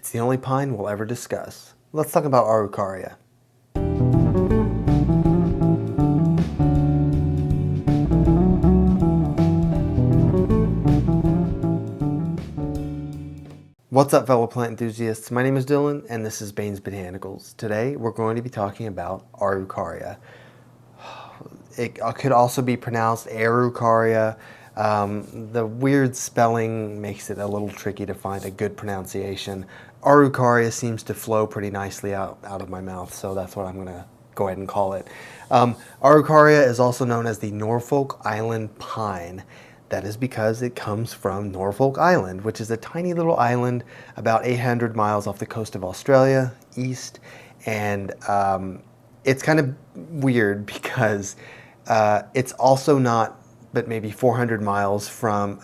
It's the only pine we'll ever discuss. Let's talk about Araucaria. What's up, fellow plant enthusiasts? My name is Dylan, and this is Bane's Botanicals. Today, we're going to be talking about Araucaria. It could also be pronounced Arucaria. The weird spelling makes it a little tricky to find a good pronunciation. Araucaria seems to flow pretty nicely out of my mouth, so that's what I'm going to go ahead and call it. Araucaria is also known as the Norfolk Island Pine. That is because it comes from Norfolk Island, which is a tiny little island about 800 miles off the coast of Australia, east, and it's kind of weird because it's also not but maybe 400 miles from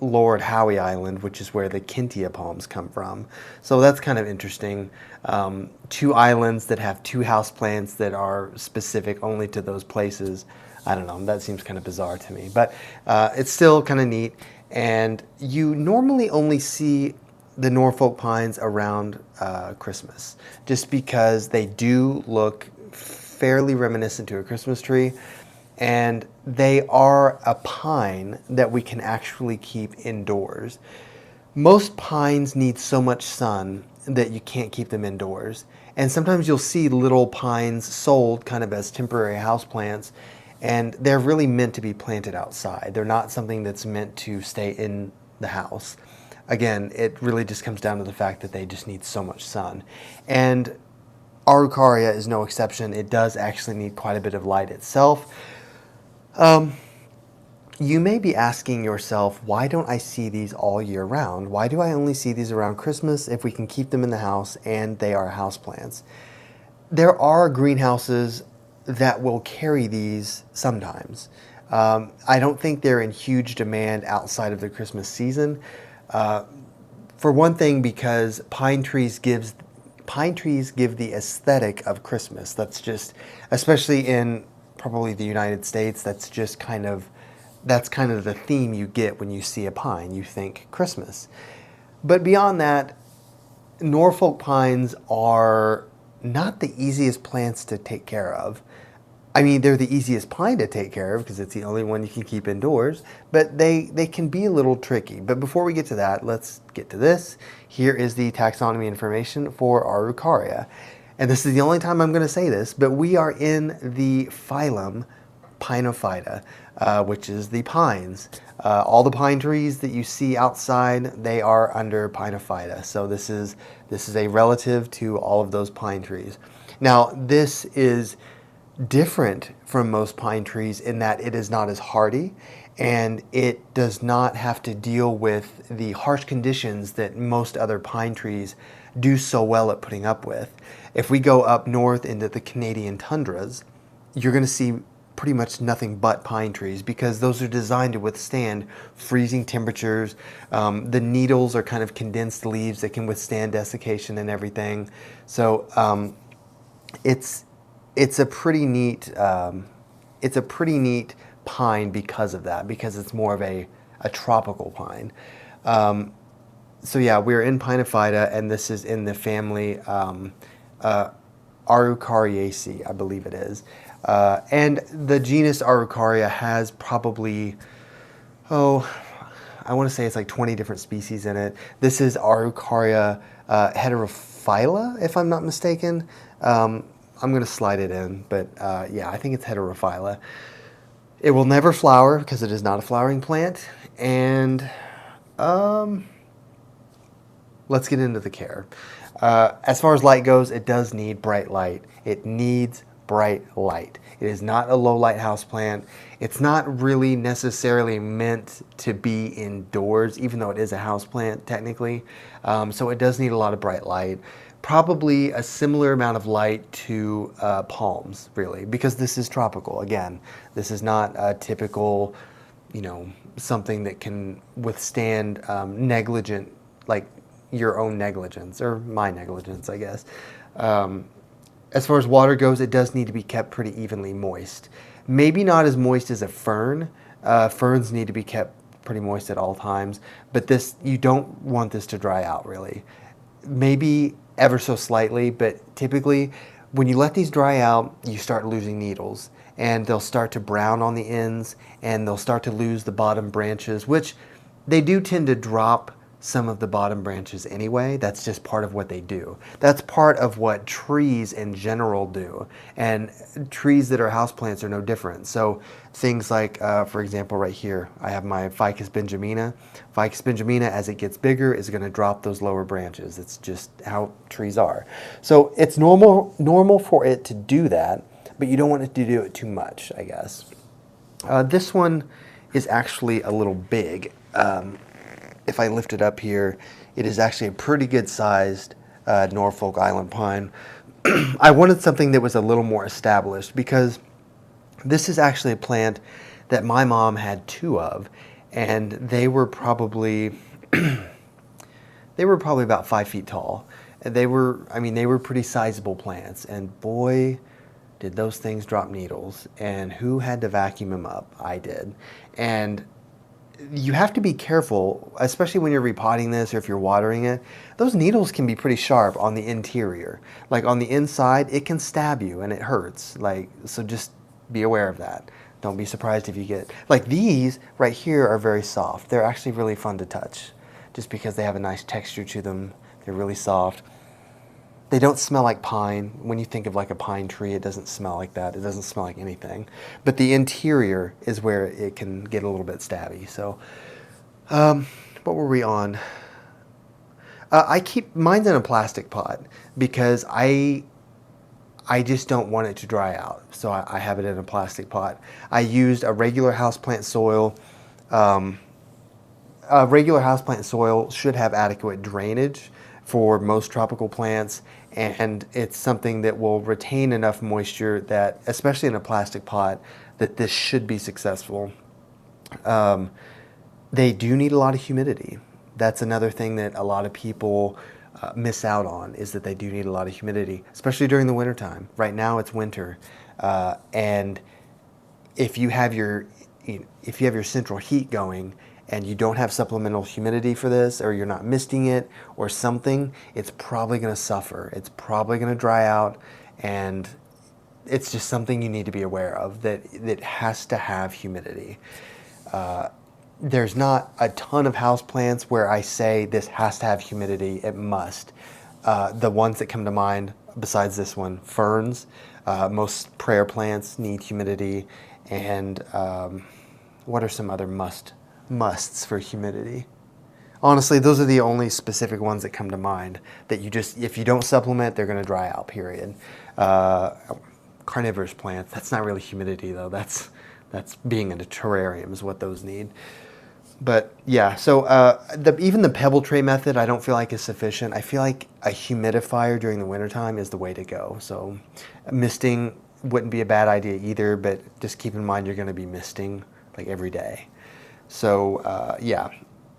Lord Howe Island, which is where the Kintia palms come from. So that's kind of interesting. Two islands that have two houseplants that are specific only to those places. I don't know, that seems kind of bizarre to me, but it's still kind of neat. And you normally only see the Norfolk pines around Christmas, just because they do look fairly reminiscent to a Christmas tree, and they are a pine that we can actually keep indoors. Most pines need so much sun that you can't keep them indoors, and sometimes you'll see little pines sold kind of as temporary houseplants, and they're really meant to be planted outside. They're not something that's meant to stay in the house. Again, it really just comes down to the fact that they just need so much sun. And Araucaria is no exception. It does actually need quite a bit of light itself. You may be asking yourself, why don't I see these all year round? Why do I only see these around Christmas if we can keep them in the house and they are houseplants? There are greenhouses that will carry these sometimes. I don't think they're in huge demand outside of the Christmas season. For one thing, because pine trees give the aesthetic of Christmas. That's just, especially in probably the United States, that's kind of the theme you get when you see a pine. You think Christmas. But beyond that, Norfolk pines are not the easiest plants to take care of. I mean, they're the easiest pine to take care of because it's the only one you can keep indoors, but they can be a little tricky. But before we get to that, let's get to this. Here is the taxonomy information for Araucaria. And this is the only time I'm going to say this, but we are in the phylum Pinophyta, which is the pines. All the pine trees that you see outside, they are under Pinophyta. So this is a relative to all of those pine trees. Now, this is different from most pine trees in that it is not as hardy, and it does not have to deal with the harsh conditions that most other pine trees do so well at putting up with. If we go up north into the Canadian tundras, you're going to see pretty much nothing but pine trees because those are designed to withstand freezing temperatures. The needles are kind of condensed leaves that can withstand desiccation and everything. So it's a pretty neat pine because of that, because it's more of a tropical pine. So yeah, we're in Pinophyta, and this is in the family Arucariaceae, I believe it is. And the genus Araucaria has probably, I want to say it's like 20 different species in it. This is Araucaria heterophylla, if I'm not mistaken. I'm going to slide it in, but yeah, I think it's heterophylla. It will never flower because it is not a flowering plant. And let's get into the care. As far as light goes, it does need bright light. It needs bright light. It is not a low light houseplant. It's not really necessarily meant to be indoors, even though it is a houseplant technically. So it does need a lot of bright light. Probably a similar amount of light to palms, really, because this is tropical. Again, this is not a typical, something that can withstand negligent, like your own negligence, or my negligence, I guess. As far as water goes, it does need to be kept pretty evenly moist. Maybe not as moist as a fern. Ferns need to be kept pretty moist at all times, but you don't want this to dry out, really. maybe ever so slightly, but typically when you let these dry out, you start losing needles and they'll start to brown on the ends and they'll start to lose the bottom branches, which they do tend to drop some of the bottom branches anyway. That's just part of what they do. That's part of what trees in general do. And trees that are houseplants are no different. So things like, for example, right here, I have my Ficus benjamina. Ficus benjamina, as it gets bigger, is going to drop those lower branches. It's just how trees are. So it's normal for it to do that, but you don't want it to do it too much, I guess. This one is actually a little big. If I lift it up here, it is actually a pretty good sized Norfolk Island Pine. I wanted something that was a little more established because this is actually a plant that my mom had two of, and they were probably about 5 feet tall. And they were pretty sizable plants, and boy, did those things drop needles. And who had to vacuum them up? I did. And you have to be careful, especially when you're repotting this or if you're watering it. Those needles can be pretty sharp on the interior. Like on the inside, it can stab you and it hurts. So just be aware of that. Don't be surprised if you get, like these right here are very soft. They're actually really fun to touch just because they have a nice texture to them. They're really soft. They don't smell like pine. When you think of like a pine tree, it doesn't smell like that. It doesn't smell like anything. But the interior is where it can get a little bit stabby. So, what were we on? I keep mine's in a plastic pot because I just don't want it to dry out. So I have it in a plastic pot. I used a regular houseplant soil. A regular houseplant soil should have adequate drainage for most tropical plants, and it's something that will retain enough moisture that, especially in a plastic pot, that this should be successful. They do need a lot of humidity. That's another thing that a lot of people miss out on, is that they do need a lot of humidity, especially during the wintertime. Right now it's winter, and if you have your central heat going and you don't have supplemental humidity for this, or you're not misting it or something, it's probably going to suffer. It's probably going to dry out, and it's just something you need to be aware of, that it has to have humidity. There's not a ton of houseplants where I say this has to have humidity. It must. The ones that come to mind besides this one, ferns, most prayer plants need humidity, and what are some other musts for humidity? Honestly, those are the only specific ones that come to mind that if you don't supplement, they're going to dry out, period. Carnivorous plants, that's not really humidity though. That's being in a terrarium is what those need. But yeah, so even the pebble tray method I don't feel like is sufficient. I feel like a humidifier during the wintertime is the way to go. So misting wouldn't be a bad idea either, but just keep in mind you're going to be misting like every day. So yeah,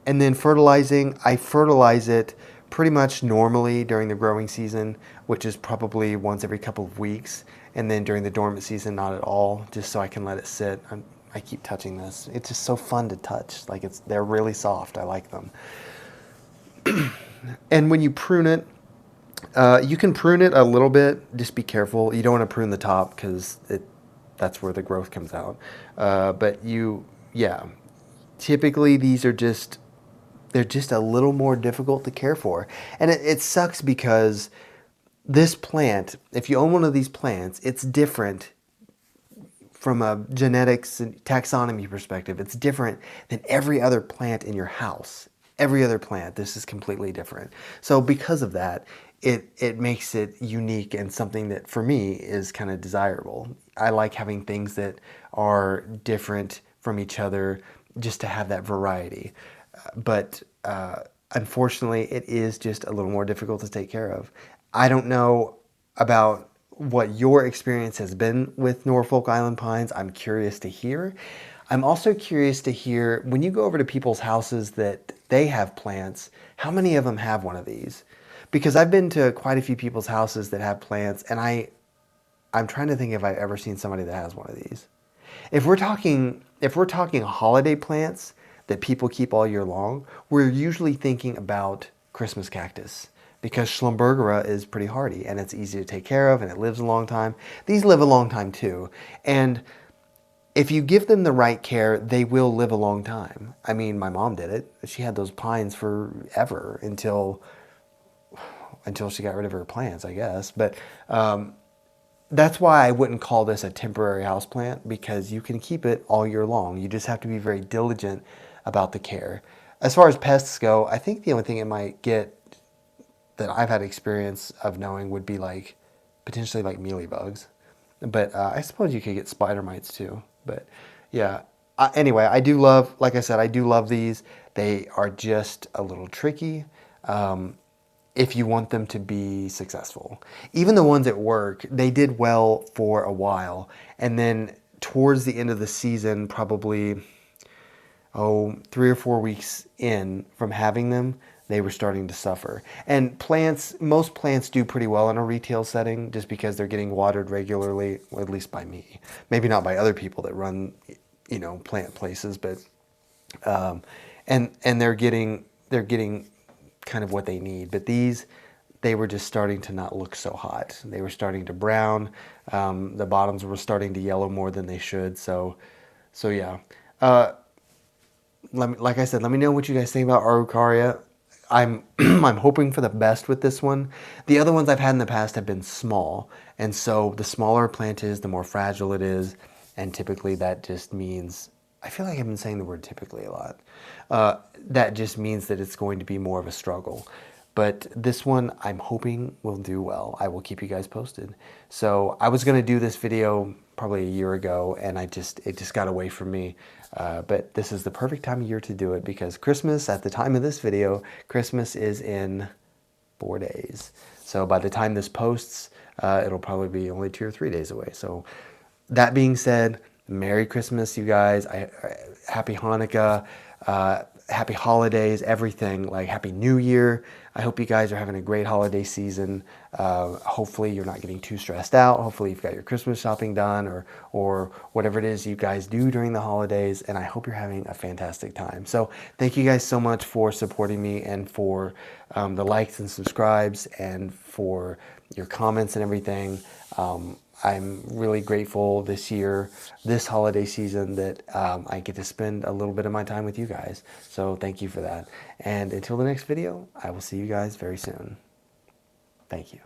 and then fertilizing, I fertilize it pretty much normally during the growing season, which is probably once every couple of weeks, and then during the dormant season, not at all, just so I can let it sit. I keep touching this. It's just so fun to touch. They're really soft. I like them. And when you prune it, you can prune it a little bit. Just be careful. You don't want to prune the top because that's where the growth comes out. But yeah, typically they're just a little more difficult to care for. And it sucks because this plant, if you own one of these plants, it's different from a genetics and taxonomy perspective. It's different than every other plant in your house. Every other plant, this is completely different. So because of that, it makes it unique and something that for me is kind of desirable. I like having things that are different from each other just to have that variety. But unfortunately, it is just a little more difficult to take care of. I don't know about what your experience has been with Norfolk Island pines. I'm curious to hear. I'm also curious to hear, when you go over to people's houses that they have plants, how many of them have one of these? Because I've been to quite a few people's houses that have plants, and I'm trying to think if I've ever seen somebody that has one of these. If we're talking holiday plants that people keep all year long, we're usually thinking about Christmas cactus, because Schlumbergera is pretty hardy and it's easy to take care of and it lives a long time. These live a long time too. And if you give them the right care, they will live a long time. I mean, my mom did it. She had those pines forever until she got rid of her plants, I guess. But that's why I wouldn't call this a temporary houseplant, because you can keep it all year long. You just have to be very diligent about the care. As far as pests go, I think the only thing it might get that I've had experience of knowing would be like potentially like mealybugs. But I suppose you could get spider mites too. But yeah. Anyway, I do love, like I said, I do love these. They are just a little tricky. If you want them to be successful. Even the ones at work, they did well for a while. And then towards the end of the season, probably, 3 or 4 weeks in from having them, they were starting to suffer. And most plants do pretty well in a retail setting just because they're getting watered regularly, or at least by me. Maybe not by other people that run, plant places, but and they're getting kind of what they need. But these, they were just starting to not look so hot. They were starting to brown. The bottoms were starting to yellow more than they should. So yeah. Like I said, let me know what you guys think about Araucaria. I'm I'm hoping for the best with this one. The other ones I've had in the past have been small, and so the smaller a plant is, the more fragile it is, and typically that just means, I feel like I've been saying the word typically a lot. That just means that it's going to be more of a struggle. But this one, I'm hoping will do well. I will keep you guys posted. So I was going to do this video probably a year ago, and it just got away from me. But this is the perfect time of year to do it, because Christmas, at the time of this video, Christmas is in 4 days. So by the time this posts, it'll probably be only 2 or 3 days away. So that being said, Merry Christmas, you guys. Happy Hanukkah. Happy holidays, everything, like Happy New Year. I hope you guys are having a great holiday season. Hopefully you're not getting too stressed out. Hopefully you've got your Christmas shopping done, or whatever it is you guys do during the holidays. And I hope you're having a fantastic time. So thank you guys so much for supporting me, and for the likes and subscribes, and for your comments and everything. I'm really grateful this holiday season, that I get to spend a little bit of my time with you guys. So thank you for that. And until the next video, I will see you guys very soon. Thank you.